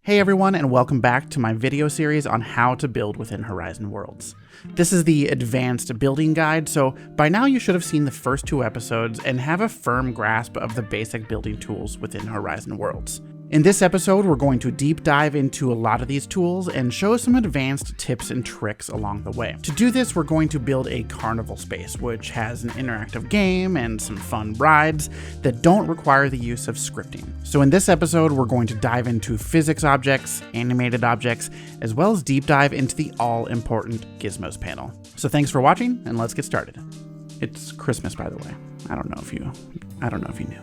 Hey everyone, and welcome back to my video series on how to build within Horizon Worlds. This is the advanced building guide, so by now you should have seen the first two episodes and have a firm grasp of the basic building tools within Horizon Worlds. In this episode, we're going to deep dive into a lot of these tools and show some advanced tips and tricks along the way. To do this, we're going to build a carnival space, which has an interactive game and some fun rides that don't require the use of scripting. So in this episode, we're going to dive into physics objects, animated objects, as well as deep dive into the all-important Gizmos panel. So thanks for watching, and let's get started. It's Christmas, by the way. I don't know if you knew.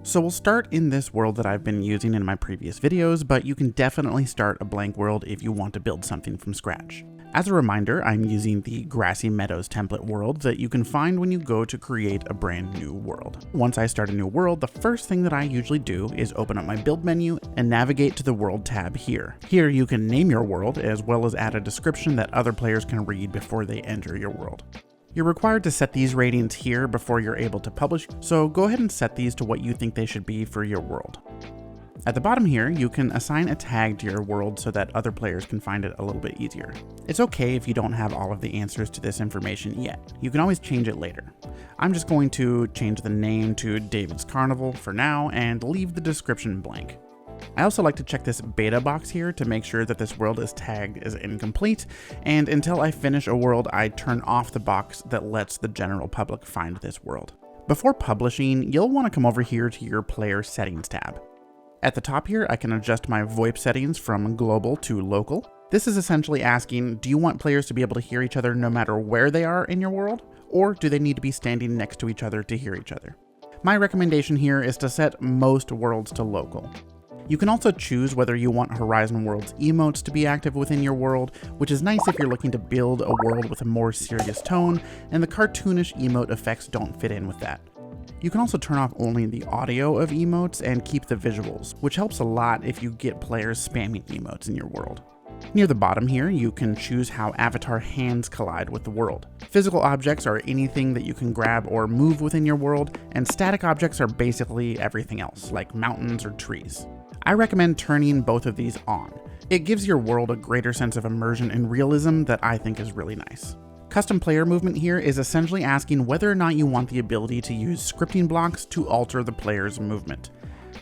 So we'll start in this world that I've been using in my previous videos, but you can definitely start a blank world if you want to build something from scratch. As a reminder, I'm using the Grassy Meadows template world that you can find when you go to create a brand new world. Once I start a new world, the first thing that I usually do is open up my build menu and navigate to the world tab here. Here you can name your world as well as add a description that other players can read before they enter your world. You're required to set these ratings here before you're able to publish, so go ahead and set these to what you think they should be for your world. At the bottom here, you can assign a tag to your world so that other players can find it a little bit easier. It's okay if you don't have all of the answers to this information yet. You can always change it later. I'm just going to change the name to David's Carnival for now and leave the description blank. I also like to check this beta box here to make sure that this world is tagged as incomplete, and until I finish a world, I turn off the box that lets the general public find this world. Before publishing, you'll want to come over here to your player settings tab. At the top here, I can adjust my VoIP settings from global to local. This is essentially asking, do you want players to be able to hear each other no matter where they are in your world, or do they need to be standing next to each other to hear each other? My recommendation here is to set most worlds to local. You can also choose whether you want Horizon Worlds emotes to be active within your world, which is nice if you're looking to build a world with a more serious tone, and the cartoonish emote effects don't fit in with that. You can also turn off only the audio of emotes and keep the visuals, which helps a lot if you get players spamming emotes in your world. Near the bottom here, you can choose how avatar hands collide with the world. Physical objects are anything that you can grab or move within your world, and static objects are basically everything else, like mountains or trees. I recommend turning both of these on. It gives your world a greater sense of immersion and realism that I think is really nice. Custom player movement here is essentially asking whether or not you want the ability to use scripting blocks to alter the player's movement.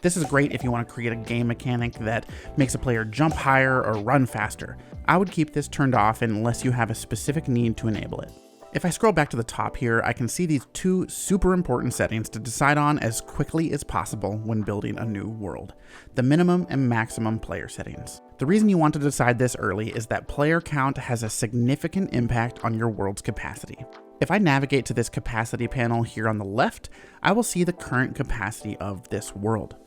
This is great if you want to create a game mechanic that makes a player jump higher or run faster. I would keep this turned off unless you have a specific need to enable it. If I scroll back to the top here, I can see these two super important settings to decide on as quickly as possible when building a new world: the minimum and maximum player settings. The reason you want to decide this early is that player count has a significant impact on your world's capacity. If I navigate to this capacity panel here on the left, I will see the current capacity of this world.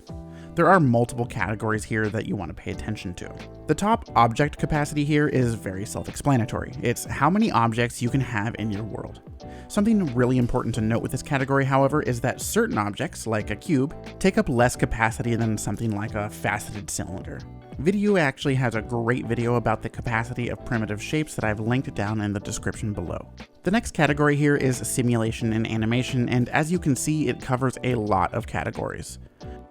There are multiple categories here that you want to pay attention to. The top object capacity here is very self-explanatory. It's how many objects you can have in your world. Something really important to note with this category, however, is that certain objects, like a cube, take up less capacity than something like a faceted cylinder. Video actually has a great video about the capacity of primitive shapes that I've linked down in the description below. The next category here is simulation and animation, and as you can see, it covers a lot of categories.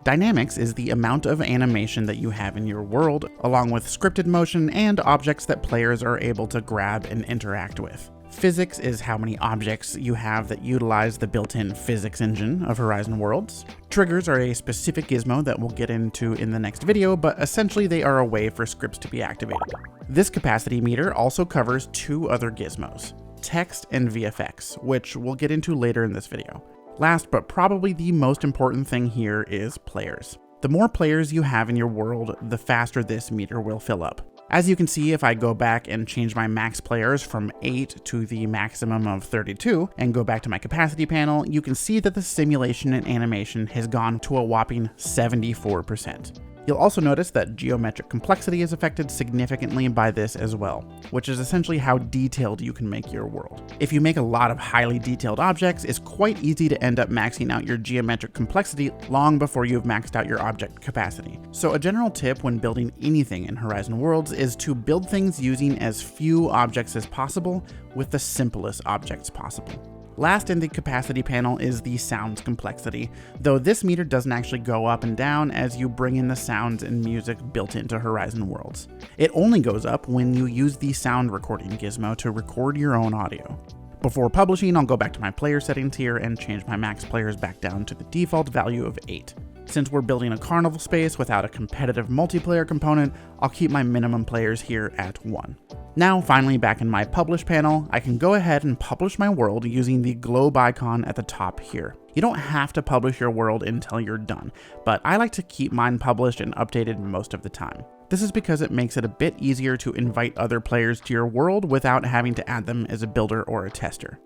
Dynamics is the amount of animation that you have in your world, along with scripted motion and objects that players are able to grab and interact with. Physics is how many objects you have that utilize the built-in physics engine of Horizon Worlds. Triggers are a specific gizmo that we'll get into in the next video, but essentially they are a way for scripts to be activated. This capacity meter also covers two other gizmos: text and VFX, which we'll get into later in this video. Last, but probably the most important thing here is players. The more players you have in your world, the faster this meter will fill up. As you can see, if I go back and change my max players from 8 to the maximum of 32, and go back to my capacity panel, you can see that the simulation and animation has gone to a whopping 74%. You'll also notice that geometric complexity is affected significantly by this as well, which is essentially how detailed you can make your world. If you make a lot of highly detailed objects, it's quite easy to end up maxing out your geometric complexity long before you've maxed out your object capacity. So a general tip when building anything in Horizon Worlds is to build things using as few objects as possible with the simplest objects possible. Last in the capacity panel is the sounds complexity, though this meter doesn't actually go up and down as you bring in the sounds and music built into Horizon Worlds. It only goes up when you use the sound recording gizmo to record your own audio. Before publishing, I'll go back to my player settings here and change my max players back down to the default value of 8. Since we're building a carnival space without a competitive multiplayer component, I'll keep my minimum players here at 1. Now, finally back in my publish panel, I can go ahead and publish my world using the globe icon at the top here. You don't have to publish your world until you're done, but I like to keep mine published and updated most of the time. This is because it makes it a bit easier to invite other players to your world without having to add them as a builder or a tester.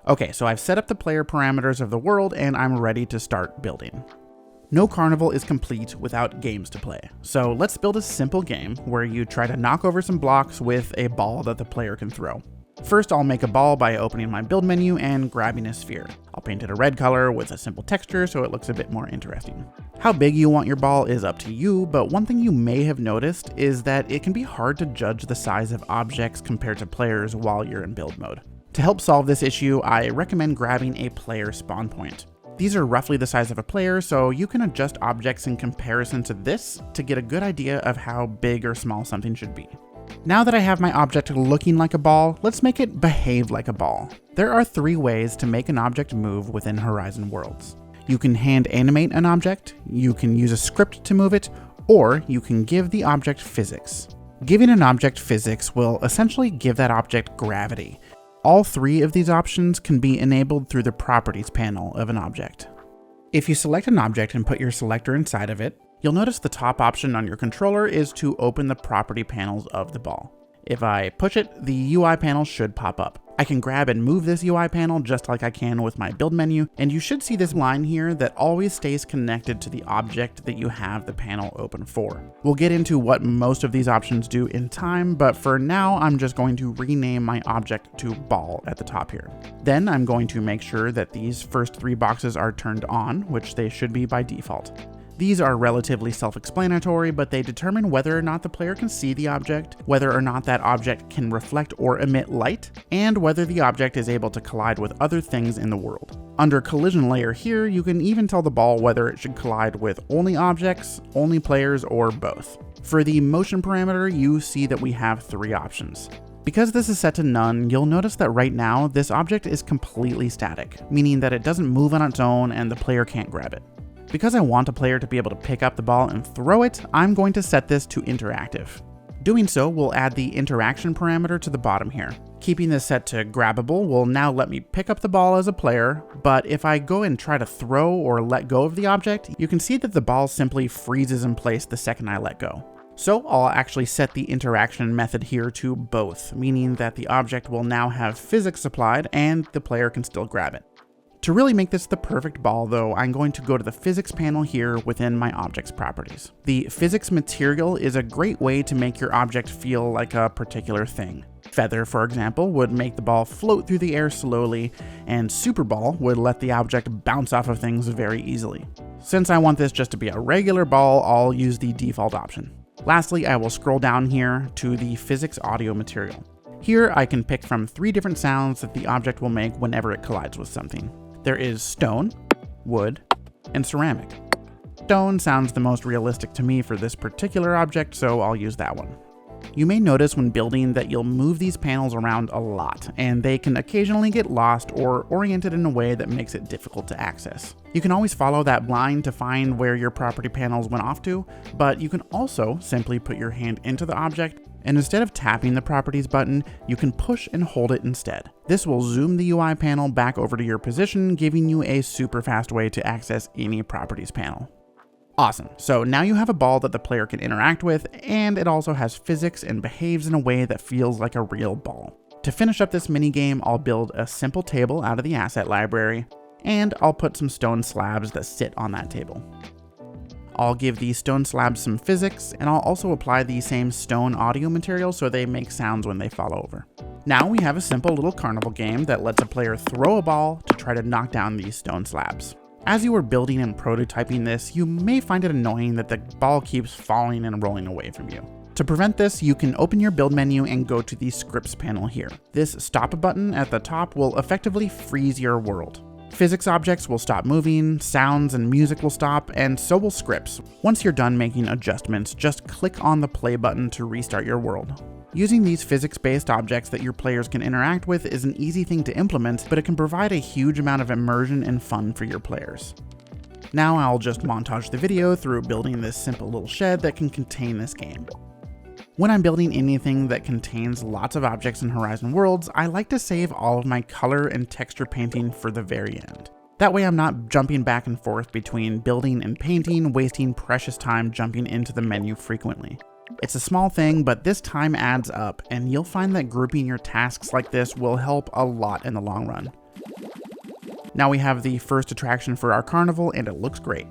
Okay, so I've set up the player parameters of the world and I'm ready to start building. No carnival is complete without games to play, so let's build a simple game where you try to knock over some blocks with a ball that the player can throw. First, I'll make a ball by opening my build menu and grabbing a sphere. I'll paint it a red color with a simple texture so it looks a bit more interesting. How big you want your ball is up to you, but one thing you may have noticed is that it can be hard to judge the size of objects compared to players while you're in build mode. To help solve this issue, I recommend grabbing a player spawn point. These are roughly the size of a player, so you can adjust objects in comparison to this to get a good idea of how big or small something should be. Now that I have my object looking like a ball, let's make it behave like a ball. There are 3 ways to make an object move within Horizon Worlds. You can hand animate an object, you can use a script to move it, or you can give the object physics. Giving an object physics will essentially give that object gravity. All 3 of these options can be enabled through the properties panel of an object. If you select an object and put your selector inside of it, you'll notice the top option on your controller is to open the property panels of the ball. If I push it, the UI panel should pop up. I can grab and move this UI panel just like I can with my build menu, and you should see this line here that always stays connected to the object that you have the panel open for. We'll get into what most of these options do in time, but for now I'm just going to rename my object to ball at the top here. Then I'm going to make sure that these first 3 boxes are turned on, which they should be by default. These are relatively self-explanatory, but they determine whether or not the player can see the object, whether or not that object can reflect or emit light, and whether the object is able to collide with other things in the world. Under collision layer here, you can even tell the ball whether it should collide with only objects, only players, or both. For the motion parameter, you see that we have 3 options. Because this is set to none, you'll notice that right now, this object is completely static, meaning that it doesn't move on its own and the player can't grab it. Because I want a player to be able to pick up the ball and throw it, I'm going to set this to interactive. Doing so will add the interaction parameter to the bottom here. Keeping this set to grabbable will now let me pick up the ball as a player, but if I go and try to throw or let go of the object, you can see that the ball simply freezes in place the second I let go. So I'll actually set the interaction method here to both, meaning that the object will now have physics applied and the player can still grab it. To really make this the perfect ball though, I'm going to go to the physics panel here within my object's properties. The physics material is a great way to make your object feel like a particular thing. Feather, for example, would make the ball float through the air slowly, and Super Ball would let the object bounce off of things very easily. Since I want this just to be a regular ball, I'll use the default option. Lastly, I will scroll down here to the physics audio material. Here I can pick from 3 different sounds that the object will make whenever it collides with something. There is stone, wood, and ceramic. Stone sounds the most realistic to me for this particular object, so I'll use that one. You may notice when building that you'll move these panels around a lot, and they can occasionally get lost or oriented in a way that makes it difficult to access. You can always follow that line to find where your property panels went off to, but you can also simply put your hand into the object, and instead of tapping the properties button, you can push and hold it instead. This will zoom the UI panel back over to your position, giving you a super fast way to access any properties panel. Awesome, so now you have a ball that the player can interact with, and it also has physics and behaves in a way that feels like a real ball. To finish up this minigame, I'll build a simple table out of the asset library, and I'll put some stone slabs that sit on that table. I'll give these stone slabs some physics, and I'll also apply the same stone audio material so they make sounds when they fall over. Now we have a simple little carnival game that lets a player throw a ball to try to knock down these stone slabs. As you are building and prototyping this, you may find it annoying that the ball keeps falling and rolling away from you. To prevent this, you can open your build menu and go to the scripts panel here. This stop button at the top will effectively freeze your world. Physics objects will stop moving, sounds and music will stop, and so will scripts. Once you're done making adjustments, just click on the play button to restart your world. Using these physics-based objects that your players can interact with is an easy thing to implement, but it can provide a huge amount of immersion and fun for your players. Now I'll just montage the video through building this simple little shed that can contain this game. When I'm building anything that contains lots of objects in Horizon Worlds, I like to save all of my color and texture painting for the very end. That way I'm not jumping back and forth between building and painting, wasting precious time jumping into the menu frequently. It's a small thing, but this time adds up, and you'll find that grouping your tasks like this will help a lot in the long run. Now we have the first attraction for our carnival, and it looks great.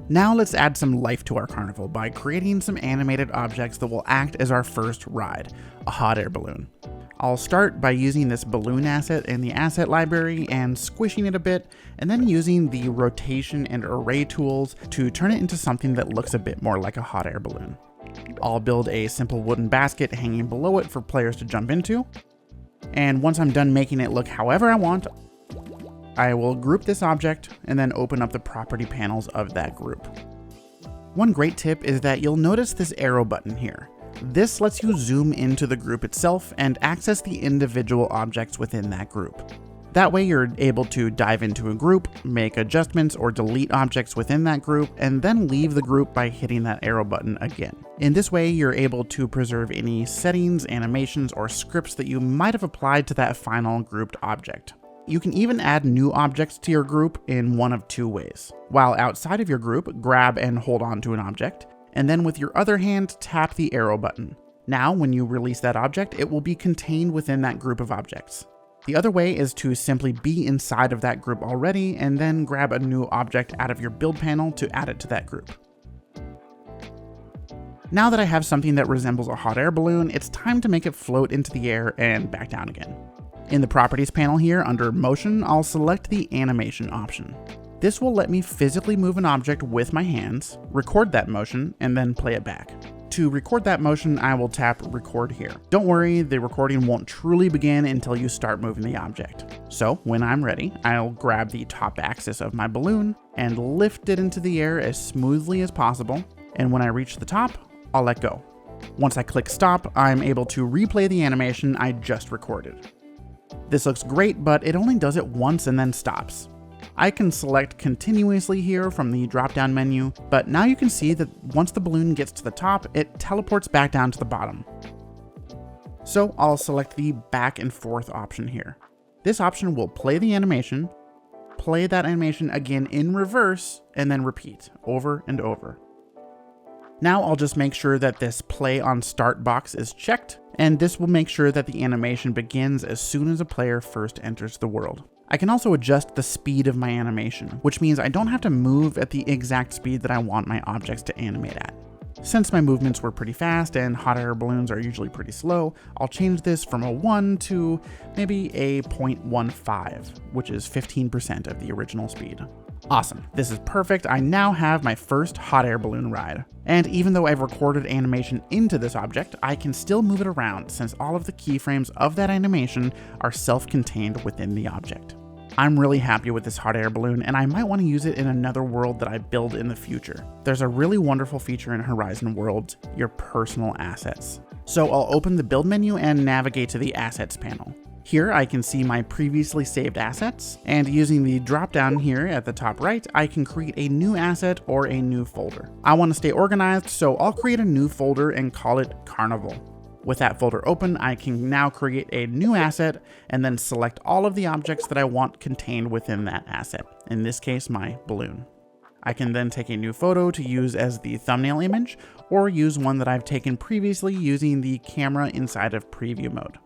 Now let's add some life to our carnival by creating some animated objects that will act as our first ride, a hot air balloon. I'll start by using this balloon asset in the asset library and squishing it a bit, and then using the rotation and array tools to turn it into something that looks a bit more like a hot air balloon. I'll build a simple wooden basket hanging below it for players to jump into, and once I'm done making it look however I want, I will group this object and then open up the property panels of that group. One great tip is that you'll notice this arrow button here. This lets you zoom into the group itself and access the individual objects within that group. That way you're able to dive into a group, make adjustments or delete objects within that group, and then leave the group by hitting that arrow button again. In this way, you're able to preserve any settings, animations, or scripts that you might have applied to that final grouped object. You can even add new objects to your group in one of two ways. While outside of your group, grab and hold on to an object, and then with your other hand, tap the arrow button. Now, when you release that object, it will be contained within that group of objects. The other way is to simply be inside of that group already, and then grab a new object out of your build panel to add it to that group. Now that I have something that resembles a hot air balloon, it's time to make it float into the air and back down again. In the Properties panel here, under Motion, I'll select the Animation option. This will let me physically move an object with my hands, record that motion, and then play it back. To record that motion, I will tap Record here. Don't worry, the recording won't truly begin until you start moving the object. So, when I'm ready, I'll grab the top axis of my balloon and lift it into the air as smoothly as possible, and when I reach the top, I'll let go. Once I click Stop, I'm able to replay the animation I just recorded. This looks great, but it only does it once and then stops. I can select continuously here from the drop-down menu, but now you can see that once the balloon gets to the top, it teleports back down to the bottom. So I'll select the back and forth option here. This option will play the animation, play that animation again in reverse, and then repeat over and over. Now I'll just make sure that this play on start box is checked, and this will make sure that the animation begins as soon as a player first enters the world. I can also adjust the speed of my animation, which means I don't have to move at the exact speed that I want my objects to animate at. Since my movements were pretty fast and hot air balloons are usually pretty slow, I'll change this from a 1 to maybe a 0.15, which is 15% of the original speed. Awesome, this is perfect. I now have my first hot air balloon ride. And even though I've recorded animation into this object, I can still move it around since all of the keyframes of that animation are self-contained within the object. I'm really happy with this hot air balloon, and I might want to use it in another world that I build in the future. There's a really wonderful feature in Horizon Worlds, your personal assets. So I'll open the build menu and navigate to the assets panel. Here I can see my previously saved assets, and using the drop down here at the top right, I can create a new asset or a new folder. I want to stay organized, so I'll create a new folder and call it Carnival. With that folder open, I can now create a new asset and then select all of the objects that I want contained within that asset, in this case my balloon. I can then take a new photo to use as the thumbnail image, or use one that I've taken previously using the camera inside of preview mode.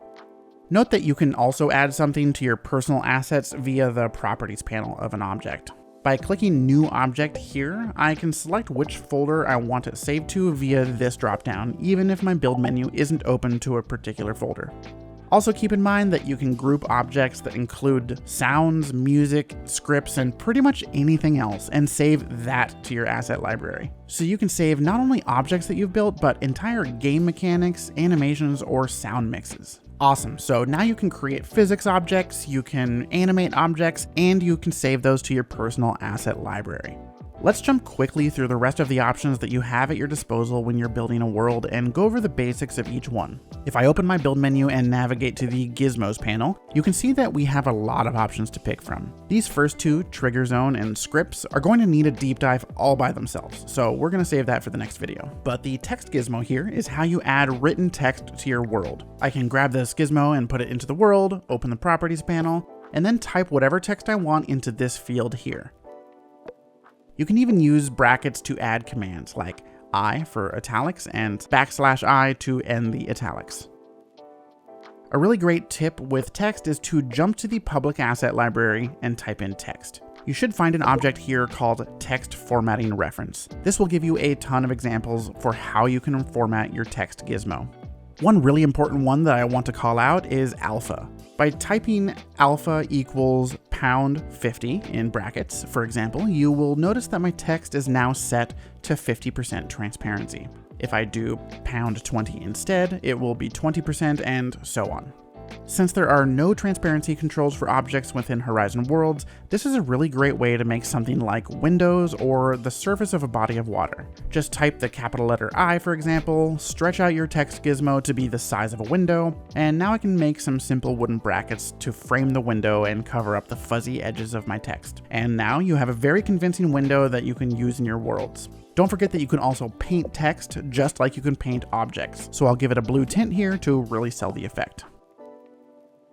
Note that you can also add something to your personal assets via the Properties panel of an object. By clicking New Object here, I can select which folder I want it saved to via this dropdown, even if my build menu isn't open to a particular folder. Also keep in mind that you can group objects that include sounds, music, scripts, and pretty much anything else, and save that to your asset library. So you can save not only objects that you've built, but entire game mechanics, animations, or sound mixes. Awesome, so now you can create physics objects, you can animate objects, and you can save those to your personal asset library. Let's jump quickly through the rest of the options that you have at your disposal when you're building a world and go over the basics of each one. If I open my build menu and navigate to the Gizmos panel, you can see that we have a lot of options to pick from. These first two, Trigger Zone and Scripts, are going to need a deep dive all by themselves, so we're going to save that for the next video. But the text gizmo here is how you add written text to your world. I can grab this gizmo and put it into the world, open the Properties panel, and then type whatever text I want into this field here. You can even use brackets to add commands like I for italics and \I to end the italics. A really great tip with text is to jump to the public asset library and type in text. You should find an object here called text formatting reference. This will give you a ton of examples for how you can format your text gizmo. One really important one that I want to call out is alpha. By typing alpha equals £50 in brackets, for example, you will notice that my text is now set to 50% transparency. If I do £20 instead, it will be 20% and so on. Since there are no transparency controls for objects within Horizon worlds, this is a really great way to make something like windows or the surface of a body of water. Just type the capital letter I, for example, stretch out your text gizmo to be the size of a window, and now I can make some simple wooden brackets to frame the window and cover up the fuzzy edges of my text. And now you have a very convincing window that you can use in your worlds. Don't forget that you can also paint text just like you can paint objects, so I'll give it a blue tint here to really sell the effect.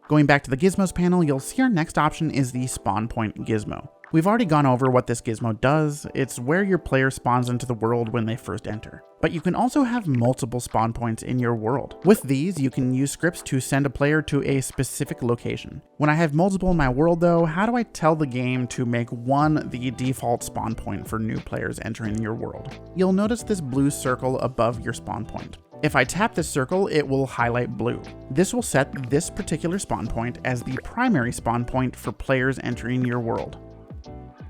Going back to the Gizmos panel, you'll see our next option is the Spawn Point Gizmo. We've already gone over what this gizmo does. It's where your player spawns into the world when they first enter. But you can also have multiple spawn points in your world. With these, you can use scripts to send a player to a specific location. When I have multiple in my world though, how do I tell the game to make one the default spawn point for new players entering your world? You'll notice this blue circle above your spawn point. If I tap this circle, it will highlight blue. This will set this particular spawn point as the primary spawn point for players entering your world.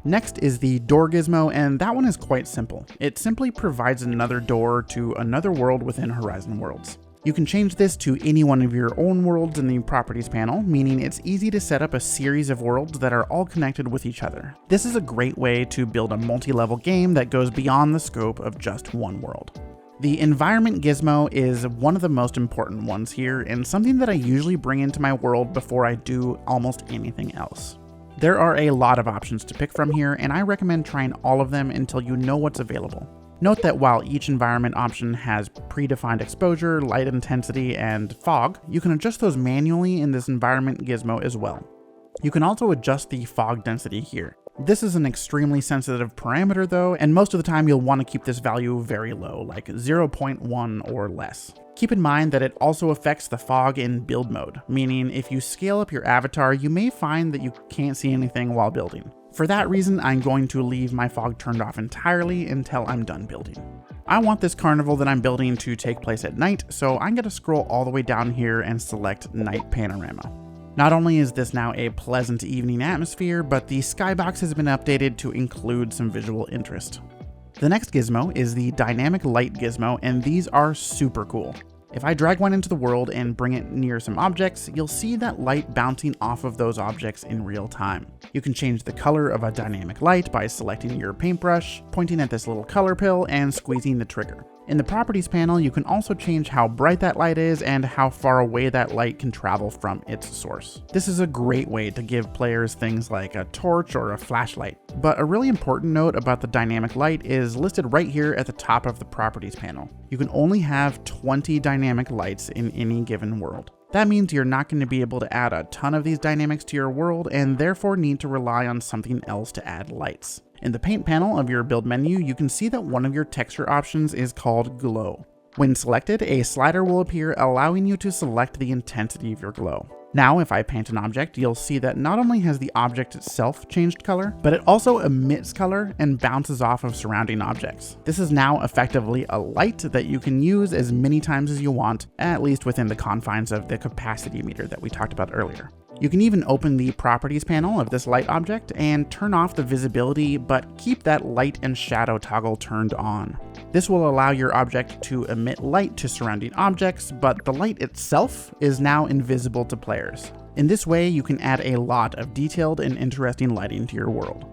Next is the door gizmo, and that one is quite simple. It simply provides another door to another world within Horizon worlds. You can change this to any one of your own worlds in the Properties panel, meaning it's easy to set up a series of worlds that are all connected with each other. This is a great way to build a multi-level game that goes beyond the scope of just one world. The environment gizmo is one of the most important ones here, and something that I usually bring into my world before I do almost anything else. There are a lot of options to pick from here, and I recommend trying all of them until you know what's available. Note that while each environment option has predefined exposure, light intensity, and fog, you can adjust those manually in this environment gizmo as well. You can also adjust the fog density here. This is an extremely sensitive parameter though, and most of the time you'll want to keep this value very low, like 0.1 or less. Keep in mind that it also affects the fog in build mode, meaning if you scale up your avatar, you may find that you can't see anything while building. For that reason, I'm going to leave my fog turned off entirely until I'm done building. I want this carnival that I'm building to take place at night, so I'm going to scroll all the way down here and select Night Panorama. Not only is this now a pleasant evening atmosphere, but the skybox has been updated to include some visual interest. The next gizmo is the Dynamic Light Gizmo, and these are super cool. If I drag one into the world and bring it near some objects, you'll see that light bouncing off of those objects in real time. You can change the color of a dynamic light by selecting your paintbrush, pointing at this little color pill, and squeezing the trigger. In the Properties panel, you can also change how bright that light is and how far away that light can travel from its source. This is a great way to give players things like a torch or a flashlight. But a really important note about the dynamic light is listed right here at the top of the Properties panel. You can only have 20 dynamic lights in any given world. That means you're not going to be able to add a ton of these dynamics to your world and therefore need to rely on something else to add lights. In the paint panel of your build menu, you can see that one of your texture options is called glow. When selected, a slider will appear allowing you to select the intensity of your glow. Now, if I paint an object, you'll see that not only has the object itself changed color, but it also emits color and bounces off of surrounding objects. This is now effectively a light that you can use as many times as you want, at least within the confines of the capacity meter that we talked about earlier. You can even open the properties panel of this light object and turn off the visibility, but keep that light and shadow toggle turned on. This will allow your object to emit light to surrounding objects, but the light itself is now invisible to players. In this way, you can add a lot of detailed and interesting lighting to your world.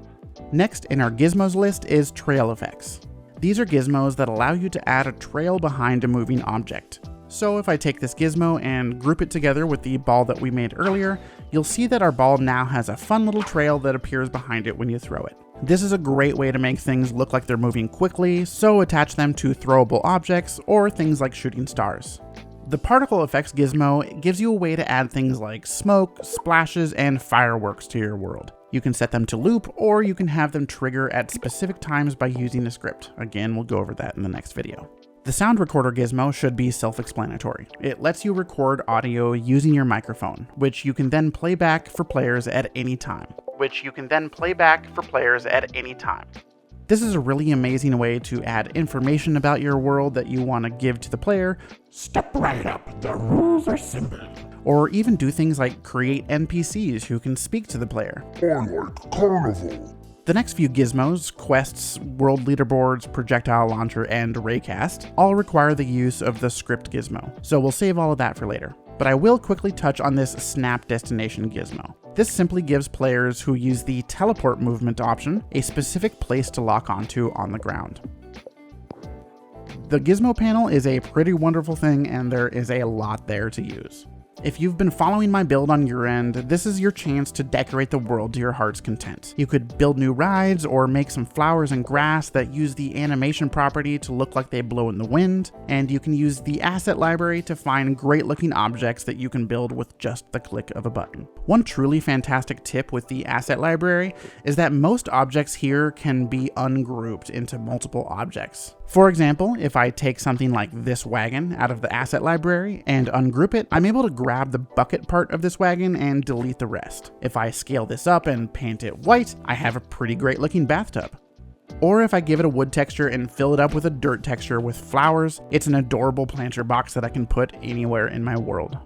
Next in our gizmos list is TrailFx. These are gizmos that allow you to add a trail behind a moving object. So if I take this gizmo and group it together with the ball that we made earlier, you'll see that our ball now has a fun little trail that appears behind it when you throw it. This is a great way to make things look like they're moving quickly, so attach them to throwable objects or things like shooting stars. The ParticleFx Gizmo gives you a way to add things like smoke, splashes, and fireworks to your world. You can set them to loop, or you can have them trigger at specific times by using a script. Again, we'll go over that in the next video. The sound recorder gizmo should be self-explanatory. It lets you record audio using your microphone, which you can then play back for players at any time. This is a really amazing way to add information about your world that you want to give to the player. Step right up, the rules are simple. Or even do things like create NPCs who can speak to the player. I like carnival. The next few gizmos, quests, world leaderboards, projectile launcher, and raycast all require the use of the script gizmo, so we'll save all of that for later. But I will quickly touch on this snap destination gizmo. This simply gives players who use the teleport movement option a specific place to lock onto on the ground. The Gizmo panel is a pretty wonderful thing, and there is a lot there to use. If you've been following my build on your end, this is your chance to decorate the world to your heart's content. You could build new rides or make some flowers and grass that use the animation property to look like they blow in the wind, and you can use the asset library to find great looking objects that you can build with just the click of a button. One truly fantastic tip with the asset library is that most objects here can be ungrouped into multiple objects. For example, if I take something like this wagon out of the asset library and ungroup it, I'm able to grab the bucket part of this wagon and delete the rest. If I scale this up and paint it white, I have a pretty great looking bathtub. Or if I give it a wood texture and fill it up with a dirt texture with flowers, it's an adorable planter box that I can put anywhere in my world.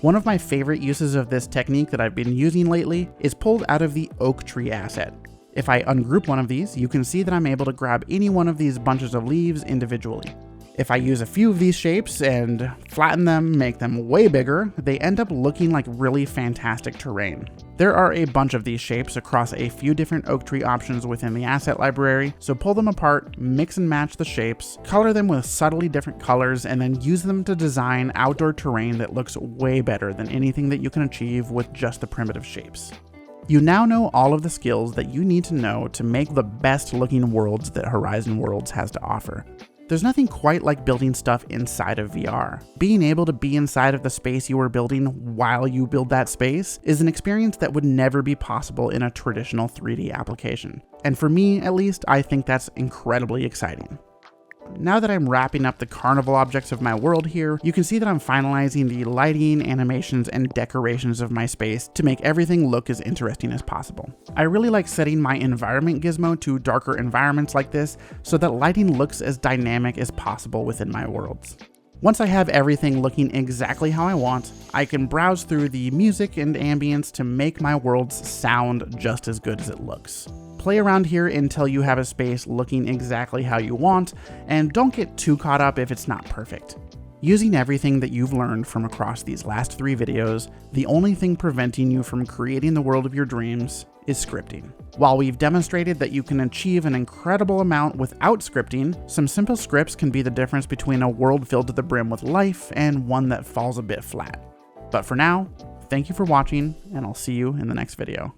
One of my favorite uses of this technique that I've been using lately is pulled out of the oak tree asset. If I ungroup one of these, you can see that I'm able to grab any one of these bunches of leaves individually. If I use a few of these shapes and flatten them, make them way bigger, they end up looking like really fantastic terrain. There are a bunch of these shapes across a few different oak tree options within the asset library, so pull them apart, mix and match the shapes, color them with subtly different colors, and then use them to design outdoor terrain that looks way better than anything that you can achieve with just the primitive shapes. You now know all of the skills that you need to know to make the best looking worlds that Horizon Worlds has to offer. There's nothing quite like building stuff inside of VR. Being able to be inside of the space you are building while you build that space is an experience that would never be possible in a traditional 3D application. And for me, at least, I think that's incredibly exciting. Now that I'm wrapping up the carnival objects of my world here, you can see that I'm finalizing the lighting, animations, and decorations of my space to make everything look as interesting as possible. I really like setting my environment gizmo to darker environments like this so that lighting looks as dynamic as possible within my worlds. Once I have everything looking exactly how I want, I can browse through the music and ambience to make my worlds sound just as good as it looks. Play around here until you have a space looking exactly how you want, and don't get too caught up if it's not perfect. Using everything that you've learned from across these last 3 videos, the only thing preventing you from creating the world of your dreams is scripting. While we've demonstrated that you can achieve an incredible amount without scripting, some simple scripts can be the difference between a world filled to the brim with life and one that falls a bit flat. But for now, thank you for watching, and I'll see you in the next video.